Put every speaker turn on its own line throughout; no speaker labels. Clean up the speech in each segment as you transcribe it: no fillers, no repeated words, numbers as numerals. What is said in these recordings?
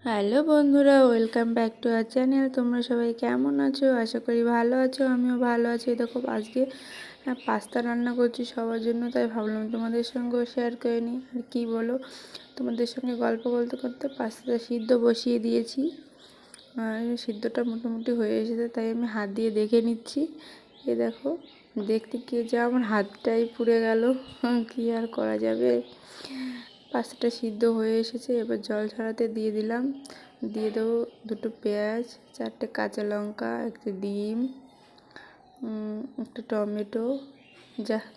Hello বন্ধুরা, welcome back to our channel. তোমরা সবাই কেমন আছো? আশা করি ভালো আছো। আমিও ভালো আছি। দেখো আজকে পাস্তা রান্না করছি সবার জন্য, তাই ভাবলাম তোমাদের সঙ্গেও শেয়ার করে নিই। আর কী বলো, তোমাদের সঙ্গে গল্প করতে করতে পাস্তাটা সিদ্ধ বসিয়ে দিয়েছি। আর সিদ্ধটা মোটামুটি হয়ে এসেছে, তাই আমি হাত দিয়ে দেখে নিচ্ছি। এ দেখো, দেখতে গিয়ে যে আমার হাতটাই পুড়ে গেল, কী আর করা যাবে। পাস্তাটা সিদ্ধ হয়ে এসেছে, এবার জল ঝরাতে দিয়ে দিলাম। দিয়ে দেবো দুটো পেঁয়াজ, চারটে কাঁচা লঙ্কা, একটা ডিম, একটা টমেটো।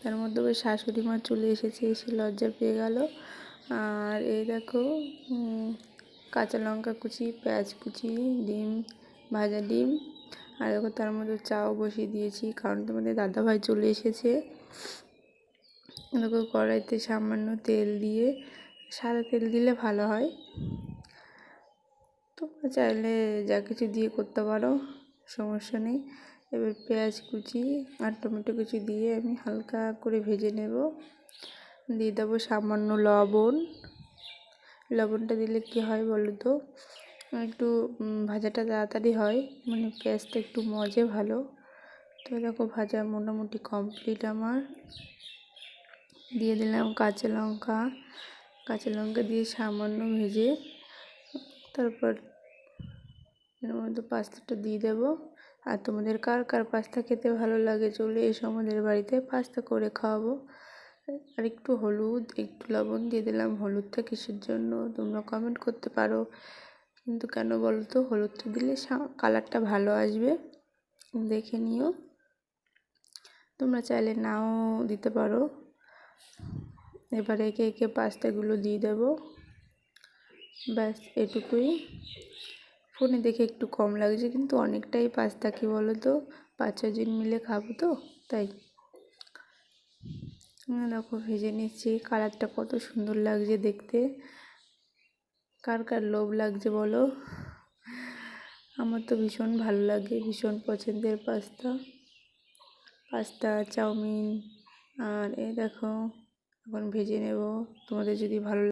তার মধ্যে ওই শাশুড়ি মা চলে এসেছে, এসে লজ্জা পেয়ে গেল। আর এই দেখো, কাঁচা লঙ্কা কুচি, পেঁয়াজ কুচি, ডিম, ভাজা ডিম। আর দেখো তার মধ্যে চাও বসিয়ে দিয়েছি, কারণ তোমাদের দাদাভাই চলে এসেছে। দেখো কড়াইতে সামান্য তেল দিয়ে, সাদা তেল দিলে ভালো হয়, তোমরা চাইলে যা কিছু দিয়ে করতে পারো, সমস্যা নেই। এবার পেঁয়াজ কুচি আর টমেটো কুচি দিয়ে আমি হালকা করে ভেজে নেব। দিয়ে দেবো সামান্য লবণ। লবণটা দিলে কি হয় বলো তো, একটু ভাজাটা তাড়াতাড়ি হয়, মানে পেঁয়াজটা একটু মজে ভালো। তো দেখো ভাজা মোটামুটি কমপ্লিট আমার। দিয়ে দিলাম কাঁচা লঙ্কা। কাঁচা লঙ্কা দিয়ে সামান্য ভেজে তারপর এর মধ্যে পাস্তাটা দিয়ে দেবো। আর তোমাদের কার কার পাস্তা খেতে ভালো লাগে চলে এসো আমাদের বাড়িতে, পাস্তা করে খাওয়াবো। আর একটু হলুদ, একটু লবণ দিয়ে দিলাম। হলুদটা কিসের জন্য তোমরা কমেন্ট করতে পারো, কিন্তু কেন বলো তো, হলুদটা দিলে কালারটা ভালো আসবে, দেখে নিও। তোমরা চাইলে নাও দিতে পারো। এবার একে একে পাস্তাগুলো দিয়ে দেবো। ব্যাস এটুকুই। ফোনে দেখে একটু কম লাগছে, কিন্তু অনেকটাই পাস্তা, কি বলো তো, 5-6 জন মিলে খাবো তো, তাই। দেখো ভেজে নিচ্ছি, কালারটা কত সুন্দর লাগছে দেখতে। কার কার লোভ লাগছে বলো, আমার তো ভীষণ ভালো লাগে, ভীষণ পছন্দের পাস্তা চাউমিন। আর এই দেখো এখন ভেজে নেব। তোমাদের যদি ভালো